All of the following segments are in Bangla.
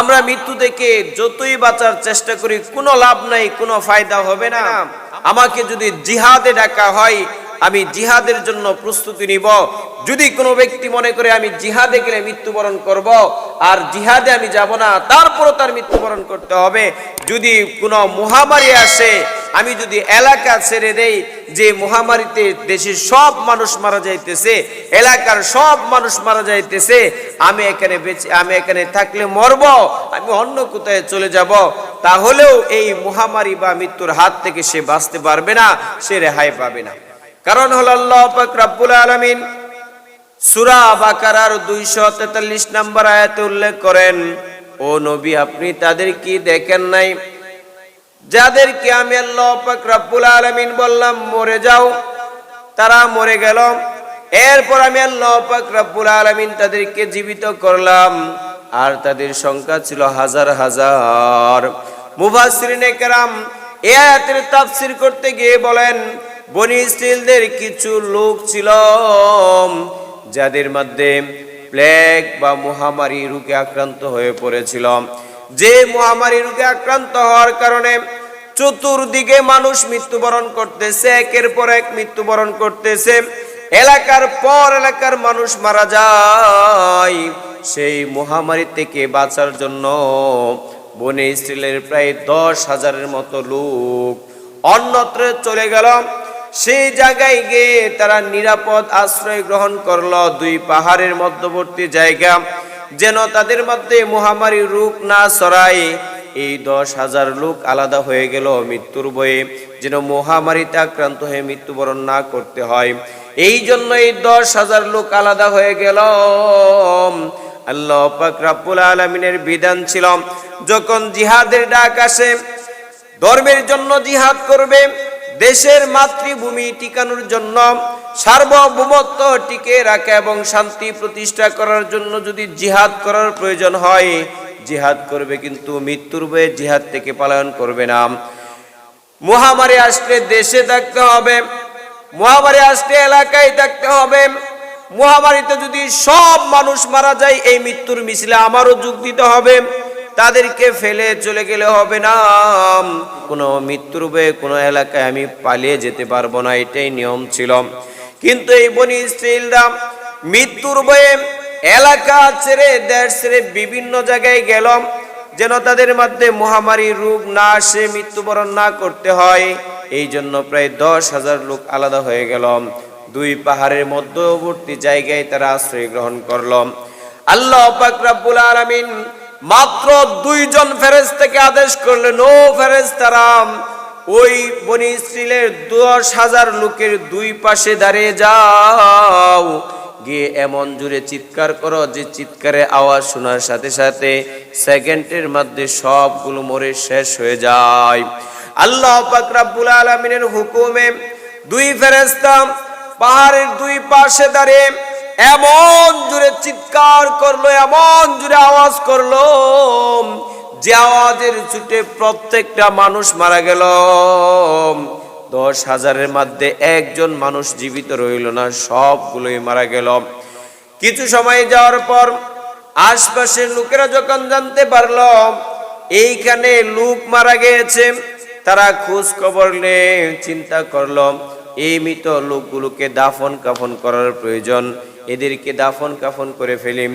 আমরা মৃত্যু থেকে যতই বাঁচার চেষ্টা করি কোনো লাভ নাই, কোনো ফায়দা হবে না। আমাকে যদি জিহাদে ডাকা হয় আমি জিহাদের জন্য প্রস্তুতি নিব। যদি কোনো ব্যক্তি মনে করে আমি জিহাদে গেলে মৃত্যুবরণ করব আর জিহাদে আমি যাব না, তারপরও তার মৃত্যুবরণ করতে হবে। যদি কোনো মহামারী আসে, আমি যদি এলাকা ছেড়ে দেই, যে মহামারীতে দেশের সব মানুষ মারা যাইতেছে, এলাকার সব মানুষ মারা যাইতেছে, আমি এখানে থাকলে মরব, আমি অন্য কোথায় চলে যাব, তাহলেও এই মহামারী বা মৃত্যুর হাত থেকে সে বাঁচতে পারবে না, সে রেহাই পাবে না। কারণ হলো আল্লাহ পাক রব্বুল আলামিন সূরা বাকারার 243 নম্বর আয়াতে উল্লেখ করেন, ও নবী আপনি তাদের কি দেখেন নাই যাদেরকে আমি আল্লাহ পাক রব্বুল আলামিন বললাম মরে যাও, তারা মরে গেল। এরপর আমি আল্লাহ পাক রব্বুল আলামিন তাদেরকে জীবিত করলাম, আর তাদের সংখ্যা ছিল হাজার হাজার। মুফাসসিরিনে কেরাম এই আয়াতের তাফসীর করতে গিয়ে বলেন, বনি ইসরাঈলদের কিছু লোক ছিল যাদের মধ্যে প্লেগ বা মহামারী রোগে আক্রান্ত হয়ে পড়েছিল। যে মহামারী রোগে আক্রান্ত হওয়ার কারণে চতুর্দিকে মানুষ মৃত্যুবরণ করতেছে, একের পর এক মৃত্যুবরণ করতেছে, এলাকার পর এলাকার মানুষ মারা যায়। সেই মহামারী থেকে বাঁচার জন্য বনি ইসরাঈলের প্রায় 10,000-এর মতো লোক অন্যত্র চলে গেল। সেই জায়গায় গিয়ে তারা নিরাপদ আশ্রয় গ্রহণ করলো, দুই পাহাড়ের মধ্যবর্তী জায়গা, যেন তাদের মধ্যে মহামারী রোগ না ছড়ায়। এই 10,000 লোক আলাদা হয়ে গেল মৃত্যুর ভয়ে, যেন মহামারীতে আক্রান্ত হয়ে মৃত্যুবরণ না করতে হয়। এই জন্য এই 10,000 লোক আলাদা হয়ে গেল। আল্লাহ পাক রব্বুল আলামিনের বিধান ছিল, যখন জিহাদের ডাক আসে, ধর্মের জন্য জিহাদ করবে, দেশের মাতৃভূমি টিকানোর জন্য, সার্বভৌমত্ব টিকে রাখা এবং শান্তি প্রতিষ্ঠা করার জন্য যদি জিহাদ করার প্রয়োজন হয়, জিহাদ করবে, কিন্তু মৃত্যুর ভয়ে জিহাদ থেকে পলায়ন করবে না। মহামারী আসলে দেশে থাকতে হবে, মহামারী আসলে এলাকায় থাকতে হবে। মহামারীতে যদি সব মানুষ মারা যায়, এই মৃত্যুর মিছিলে আমারও যোগ দিতে হবে, তাদেরকে ফেলে চলে গেলে হবে না। কোনো মৃত্যুর ভয়ে কোনো এলাকায় আমি পালিয়ে যেতে পারবো না, এটাই নিয়ম ছিল। কিন্তু এই বনি ইসরাঈলরা মৃত্যুর ভয়ে এলাকা ছেড়ে, দেশ ছেড়ে বিভিন্ন জায়গায় গেল, যেন তাদের মধ্যে মহামারী রোগ না আসে, মৃত্যুবরণ না করতে হয়। এই জন্য প্রায় 10,000 লোক আলাদা হয়ে গেল, দুই পাহাড়ের মধ্যবর্তী জায়গায় তারা আশ্রয় গ্রহণ করল। আল্লাহ পাক রব্বুল আলামিন মাত্র 2 জন ফেরেশতাকে আদেশ করলেন, ও ফেরেশতারা ওই বনি ইসরাঈলের 10,000 লোকের দুই পাশে দাঁড়িয়ে যাও, গিয়ে এমন জোরে চিৎকার করো যে চিৎকারের আওয়াজ শোনার সাথে সাথে সেকেন্ডের মধ্যে সবগুলো মরে শেষ হয়ে যায়। আল্লাহ পাক রব্বুল আলামিনের হুকুমে 2 ফেরেশতা পাহাড়ের দুই পাশে দাঁড়িয়ে এমন জোরে চিৎকার করলো, এমন জোরে আওয়াজ করলো, যে আওয়াজের ছুটে প্রত্যেকটা মানুষ মারা গেল। 10,000-এর মধ্যে একজন মানুষ জীবিত রইল না, সবগুলোই মারা গেল। কিছু সময় যাওয়ার পর আশপাশের লোকেরা যখন জানতে পারলো এইখানে লোক মারা গিয়েছে, তারা খোঁজ খবর নিয়ে চিন্তা করলো এই মৃত লোকগুলোকে দাফন কাফন করার প্রয়োজন, এদেরকে দাফন কাফন করে ফেলি।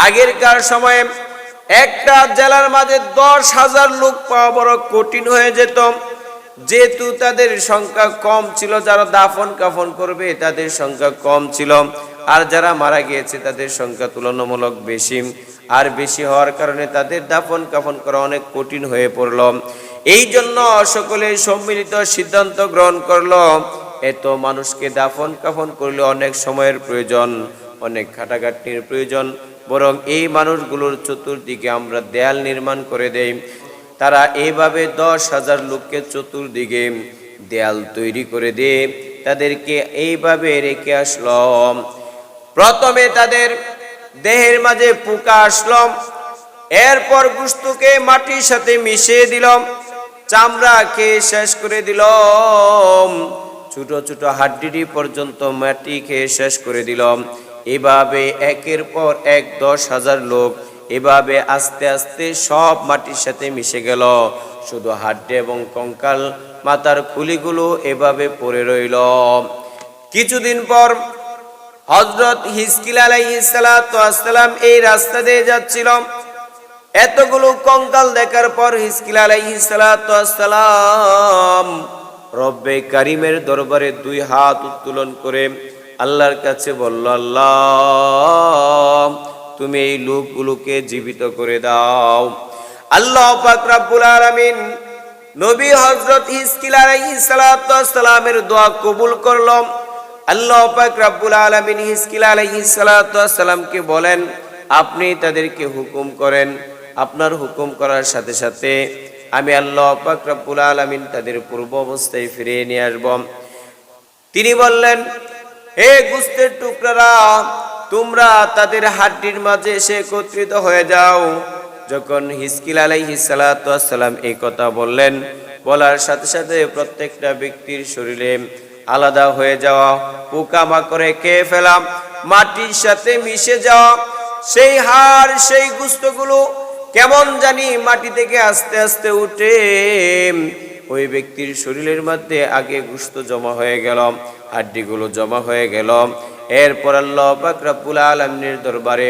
আগেরকার সময়ে একটা জেলার মাঝে 10,000 লোক পাওয়া বড় কঠিন হয়ে যেত, যেহেতু তাদের সংখ্যা কম ছিল, যারা দাফন কাফন করবে তাদের সংখ্যা কম ছিল, আর যারা মারা গিয়েছে তাদের সংখ্যা তুলনামূলক বেশি। আর বেশি হওয়ার কারণে তাদের দাফন কাফন করা অনেক কঠিন হয়ে পড়ল। এই জন্য সকলে সম্মিলিত সিদ্ধান্ত গ্রহণ করলো, এত মানুষকে দাফন কাফন করলে অনেক সময়ের প্রয়োজন, অনেক খাটাখাটনির প্রয়োজন, বরং এই মানুষগুলোর চতুর্দিকে আমরা দেয়াল নির্মাণ করে দেই। তারা এইভাবে 10,000 লোককে চতুর্দিকে দেয়াল তৈরি করে দিয়ে তাদেরকে এইভাবে রেখে আসলো। প্রথমে তাদের দেহের মাঝে পোকা আসলো, এরপর গোশতকে মাটির সাথে মিশিয়ে দিলাম, চামড়া খেয়ে শেষ করে দিল, ছোট ছোট হাড্ডি পর্যন্ত মাটি খেয়ে শেষ করে দিলাম। এভাবে একের পর এক 10,000 লোক এভাবে আস্তে আস্তে সব মাটির সাথে মিশে গেল, শুধু হাড্ডি এবং কঙ্কাল মাথার খুলিগুলো এভাবে পড়ে রইল। কিছুদিন পর হযরত হিজকিল আলাইহিস সালাতু ওয়াস সালাম এই রাস্তা দিয়ে যাচ্ছিল। এতগুলো কঙ্কাল দেখার পর হিজকিল আলাইহিস সালাতু ওয়াস সালাম রব্বে কারীমের দরবারে দুই হাত উত্তোলন করে আল্লাহর কাছে বলল, আল্লাহ তুমি এই লোকগুলোকে জীবিত করে দাও। আল্লাহ পাক রব্বুল আলামিন নবী হযরত হিজকিল আলাইহিস সালাতু ওয়াস সালামের দোয়া কবুল করল। আল্লাহ পাক রব্বুল আলামিন হিজকিল আলাইহিস সালাতু ওয়াস সালামকে বলেন, আপনি তাদেরকে হুকুম করেন, আপনার হুকুম করার সাথে সাথে আমি আল্লাহ পাক রব্বুল আলামিন তাদের পূর্ব অবস্থায় ফিরিয়ে নিয়ে আসব। তিনি বললেন, হে গোশতের টুকরারা, তোমরা তাদের হাড্ডির মাঝে এসে একত্রিত হয়ে যাও। যখন হিজকিল আলাইহিস সালাতু ওয়াস সালাম এই কথা বললেন, বলার সাথে সাথে প্রত্যেকটা ব্যক্তির শরীরে আলাদা হয়ে যাওয়া, পোকামাকড়ে খেয়ে ফেলা, মাটির সাথে মিশে যাওয়া সেই হাড় সেই গোশতগুলো কেমন জানি মাটি থেকে আস্তে আস্তে উঠে ওই ব্যক্তির শরীরের মধ্যে আগে গোশত জমা হয়ে গেল, হাড্ডিগুলো জমা হয়ে গেল। এরপর আল্লাহ পাক রব্বুল আলামিনের দরবারে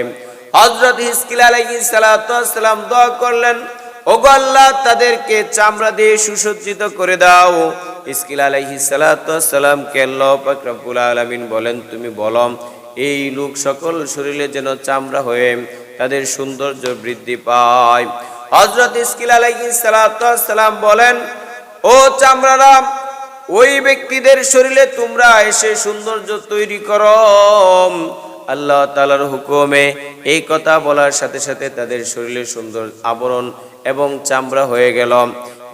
হযরত হিজকিল আলাইহিস সালাতু ওয়াস সালাম দোয়া করলেন, ওগো আল্লাহ তাদেরকে চামড়া দিয়ে সুসজ্জিত করে দাও। হিজকিল আলাইহিস সালাতু ওয়াস সালামকে আল্লাহ পাক রব্বুল আলামিন বলেন, তুমি বলো এই লোক সকল শরীরে যেন চামড়া হয়ে তাদের সৌন্দর্য বৃদ্ধি পায়। হযরত হিজকিল আলাইহিস সালাতু ওয়াস সালাম বলেন, ও চামড়ারা, ওই ব্যক্তিদের শরীরে তোমরা এসে সৌন্দর্য তৈরি করো। আল্লাহ তাআলার হুকুমে এই কথা বলার সাথে সাথে তাদের শরীরে সুন্দর আবরণ এবং চামড়া হয়ে গেল।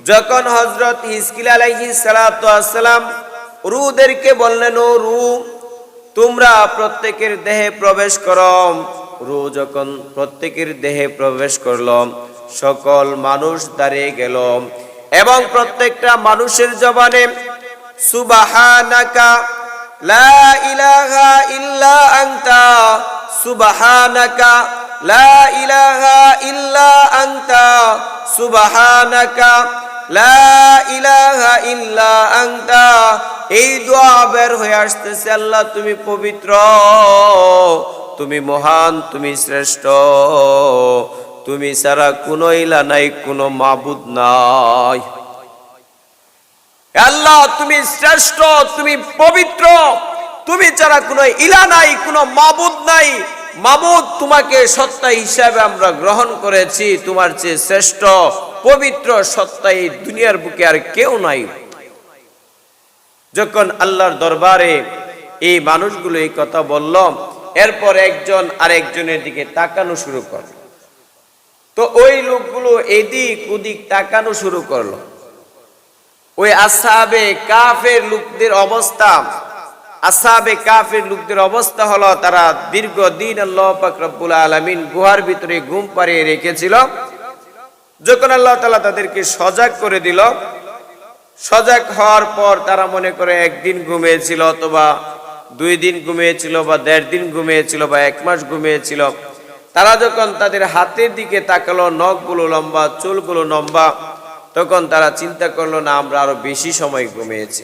যখন হযরত হিজকিল আলাইহিস সালাতু ওয়াস সালাম রূহদেরকে বললেন, ও রূহ তোমরা প্রত্যেকের দেহে প্রবেশ করো। রূহ যখন প্রত্যেকের দেহে প্রবেশ করল, সকল মানুষ দাঁড়িয়ে গেল এবং প্রত্যেকটা মানুষের জবানে সুবহানাকা লা ইলাহা ইল্লা আনতা, সুবহানাকা লা ইলাহা ইল্লা আনতা, সুবহানাকা লা ইলাহা ইল্লা আনতা। এই দোয়া বের হয়ে আসতেছে, আল্লাহ তুমি পবিত্র, তুমি মহান, তুমি শ্রেষ্ঠ, তুমি ছাড়া কোনো ইলা নাই, কোনো মাবুদ নাই। আল্লাহ তুমি শ্রেষ্ঠ, তুমি পবিত্র, তুমি ছাড়া কোনো ইলা নাই, কোনো মাবুদ নাই। মাবুদ তোমাকে সত্তা হিসাবে আমরা গ্রহণ করেছি, তোমার চেয়ে শ্রেষ্ঠ পবিত্র সত্তা এই দুনিয়ার বুকে আর কেউ নাই। যখন আল্লাহর দরবারে এই মানুষগুলো এই কথা বলল, এরপর একজন আরেকজনের দিকে তাকানো শুরু করল। তো ওই লোকগুলো এদিক ওদিক তাকানো শুরু করলো। ওই আসহাবে কাফের লোকদের অবস্থা, আসহাবে কাফের লোকদের অবস্থা হলো, তারা দীর্ঘদিন আল্লাহ পাক রব্বুল আলামিন গুহার ভিতরে ঘুম পাড়িয়ে রেখেছিল। যখন আল্লাহ তাআলা তাদেরকে সজাগ করে দিল, সজাগ হওয়ার পর তারা মনে করে একদিন ঘুমিয়েছিল, অথবা 2 দিন ঘুমিয়েছিল, বা 1.5 দিন ঘুমিয়েছিল, বা 1 মাস ঘুমিয়েছিল। তারা যখন তাদের হাতের দিকে তাকালো, নখগুলো লম্বা, চুলগুলো লম্বা, তখন তারা চিন্তা করলো, না আমরা আরো বেশি সময় ঘুমিয়েছি।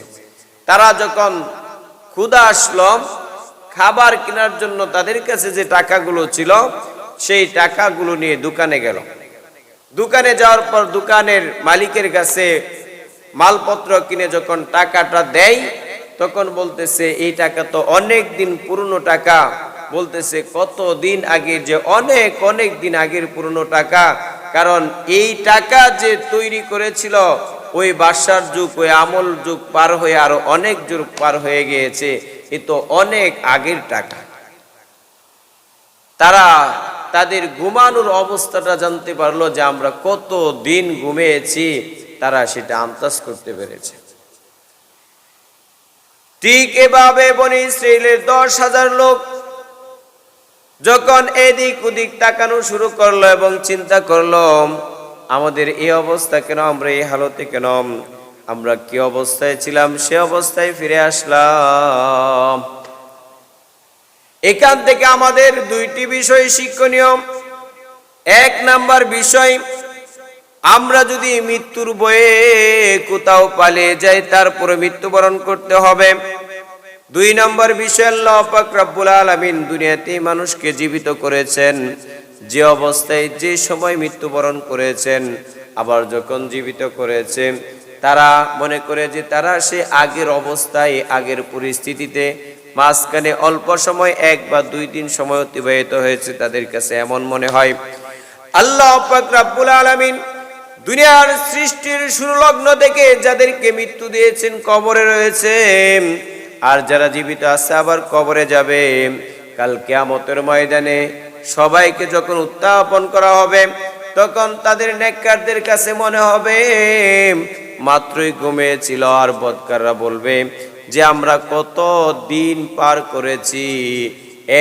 তারা যখন ক্ষুধা আসলো, খাবার কেনার জন্য তাদের কাছে যে টাকাগুলো ছিল, সেই টাকাগুলো নিয়ে দোকানে গেল। দোকানে যাওয়ার পর দোকানের মালিকের কাছে মালপত্র কিনে যখন টাকাটা দেয়, তখন বলতেছে এই টাকা তো অনেক দিন পুরনো টাকা। বলতেছে কত দিন আগে, যে অনেক অনেক দিন আগের পুরনো টাকা। কারণ এই টাকা যে তৈরি করেছিল, ওই বাদশার যুগ, ওই আমল যুগ পার হয়ে আরো অনেক যুগ পার হয়ে গিয়েছে, এ তো অনেক আগের টাকা। তারা তাদের ঘুমানোর অবস্থাটা জানতে পারলো, যে আমরা কত দিন ঘুমিয়েছি, তারা সেটা আন্দাজ করতে পেরেছে। ঠিক এভাবে বনি ইসরাইলের 10,000 লোক যখন এদিক ওদিক তাকানো শুরু করলো এবং চিন্তা করলো, আমাদের এই অবস্থা কেন, আমরা এই হালতে কেন, আমরা কি অবস্থায় ছিলাম সে অবস্থায় ফিরে আসলাম। এখান থেকে আমাদের 2টি বিষয় শিক্ষণীয়। এক নাম্বার বিষয়, আমরা যদি মৃত্যুর ভয়ে কোথাও পালিয়ে যাই তারপরে মৃত্যুবরণ করতে হবে। দুই নাম্বার বিষয়, আল্লাহ পাক রব্বুল আলামিন দুনিয়াতে মানুষকে জীবিত করেছেন, যে অবস্থায় যে সময় মৃত্যুবরণ করেছেন, আবার যখন জীবিত করেছে তারা মনে করে যে তারা সে আগের অবস্থায় আগের পরিস্থিতিতে মাঝখানে অল্প সময় 1 বা 2 দিন সময় অতিবাহিত হয়েছে, তাদের কাছে এমন মনে হয়। আল্লাহ পাক রব্বুল আলামিন দুনিয়ার সৃষ্টির শুরু লগ্ন থেকে যাদেরকে মৃত্যু দিয়েছেন কবরে রয়েছে, আর যারা জীবিত আছে আবার কবরে যাবে। কাল কিয়ামতের ময়দানে সবাইকে যখন উত্থাপন করা হবে তখন তাদের নেককারদের কাছে মনে হবে মাত্রই ঘুমিয়েছিল, আর বদকাররা বলবে যে আমরা কত দিন পার করেছি,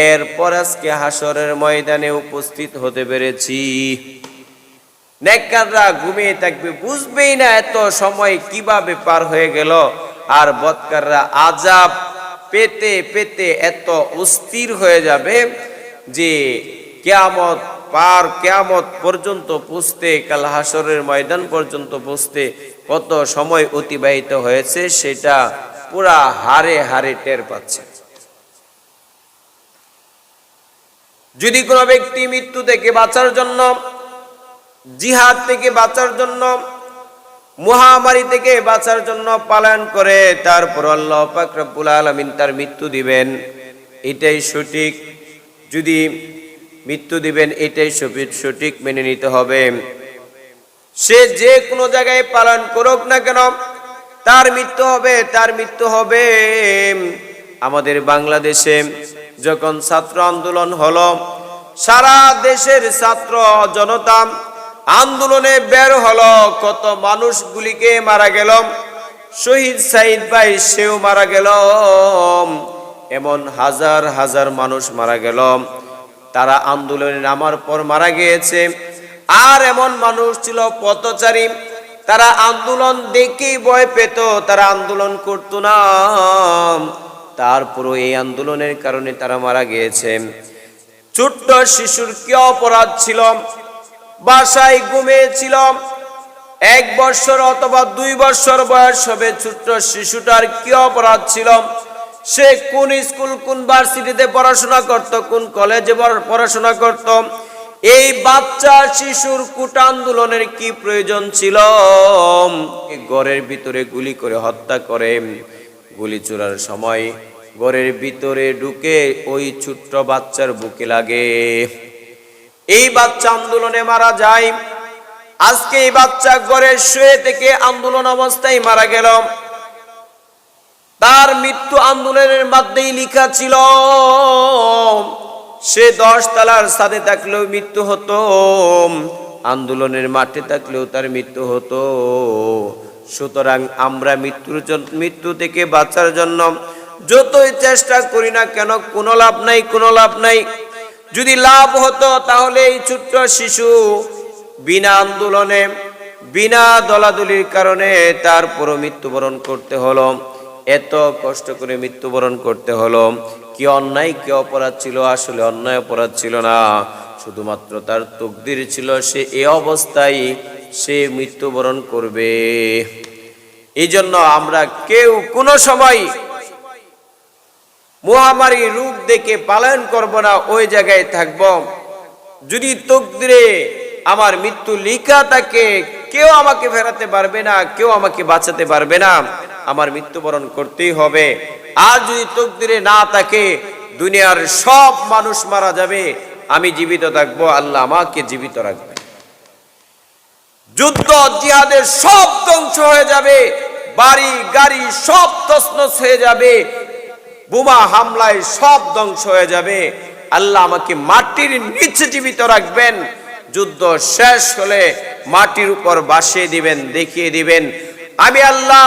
এরপর আজকে হাসরের ময়দানে উপস্থিত হতে পেরেছি। নেককাররা ঘুমিয়ে থাকবে, বুঝবেই না এত সময় কিভাবে পার হয়ে গেল, আর বদকাররা আযাব পেতে পেতে এত অস্থির হয়ে যাবে যে কিয়ামত পর্যন্ত পৌঁছতে, কাল হাসরের ময়দান পর্যন্ত পৌঁছতে কত সময় অতিবাহিত হয়েছে সেটা পুরা হারে হারে টের পাচ্ছে। যদি কোনো ব্যক্তি মৃত্যু থেকে বাঁচার জন্য, জিহাদ থেকে বাঁচার জন্য, মহামারী থেকে বাঁচার জন্য পালন করে, তারপর আল্লাহ পাক রব্বুল আলামিন তার মৃত্যু দিবেন, এটাই সঠিক। যদি মৃত্যু দিবেন এটাই সঠিক মেনে নিতে হবে। সে যে কোনো জায়গায় পালন করুক না কেন তার মৃত্যু হবে, তার মৃত্যু হবে। আমাদের বাংলাদেশে যখন ছাত্র আন্দোলন হলো, সারা দেশের ছাত্র জনতা আন্দোলনে বের হলো, কত মানুষগুলিকে মারা গেল। শহীদ সাইদ ভাই সেও মারা গেল, এমন হাজার হাজার মানুষ মারা গেল। তারা আন্দোলনে নামার পর মারা গিয়েছে। আর এমন মানুষ ছিল পথচারী, তারা আন্দোলন দেখেই ভয় পেত, তারা আন্দোলন করতো না, তারপরও এই আন্দোলনের কারণে তারা মারা গিয়েছে। ছোট্ট শিশুর কি অপরাধ ছিল, বাসায় ঘুমিয়েছিল, 1 বছর অথবা 2 বছর বয়স হবে, ছোট্ট শিশুটার কি অপরাধ ছিল? সে কোন স্কুল কোন ভার্সিটিতে পড়াশোনা করত, কোন কলেজে পড়াশোনা করত? এই বাচ্চা শিশুর কোটা আন্দোলনের কি প্রয়োজন ছিল? ঘরের ভিতরে গুলি করে হত্যা করে, গুলি ছোড়ার সময় ঘরের ভিতরে ঢুকে ওই ছোট্ট বাচ্চার বুকে লাগে। এই বাচ্চা আন্দোলনে মারা যায়। আজকে এই বাচ্চা ঘরে শুয়ে থেকে আন্দোলন অবস্থায় মারা গেল। তার মৃত্যু আন্দোলনের মধ্যেই লেখা ছিল। সে 10 তলার ছাদে থাকলেও মৃত্যু হতো, আন্দোলনের মাঠে থাকলেও তার মৃত্যু হতো। সুতরাং আমরা মৃত্যু থেকে বাঁচার জন্য যতই চেষ্টা করি না কেন কোনো লাভ নাই, কোনো লাভ নাই। যদি লাভ হতো তাহলে এই ছোট্ট শিশু বিনা আন্দোলনে, বিনা দলাদলির কারণে তারপরও মৃত্যুবরণ করতে হলো, এত কষ্ট করে মৃত্যুবরণ করতে হলো। কি অন্যায়, কি অপরাধ ছিল? আসলে অন্যায় অপরাধ ছিল না, শুধুমাত্র তার তকদির ছিল সে এই অবস্থায় সে মৃত্যুবরণ করবে। এই জন্য আমরা কেউ কোনো সময় মহামারী রূপ দেখে পালন করব না, ওই জায়গায় থাকব। যদি তকদিরে আমার মৃত্যু লেখা থাকে, কেউ আমাকে ফেরাতে পারবে না, কেউ আমাকে বাঁচাতে পারবে না, আমার মৃত্যুবরণ করতেই হবে। আর যদি তকদিরে না থাকে, দুনিয়ার সব মানুষ মারা যাবে, আমি জীবিত থাকবো, আল্লাহ আমাকে জীবিত রাখবে। যুদ্ধ জিহাদের সব ধ্বংস হয়ে যাবে, বাড়ি গাড়ি সব তছনছ হয়ে যাবে, বোমা হামলায় সব ধ্বংস হয়ে যাবে, আল্লাহ আমাকে মাটির নিচে জীবিত রাখবেন। যুদ্ধ শেষ হলে মাটির উপর বাসিয়ে দিবেন, দেখিয়ে দিবেন আমি আল্লাহ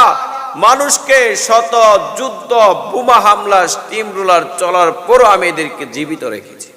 মানুষকে শত যুদ্ধ বোমা হামলা স্টিম রুলার চলার পরও আমি এদেরকে জীবিত রেখেছি।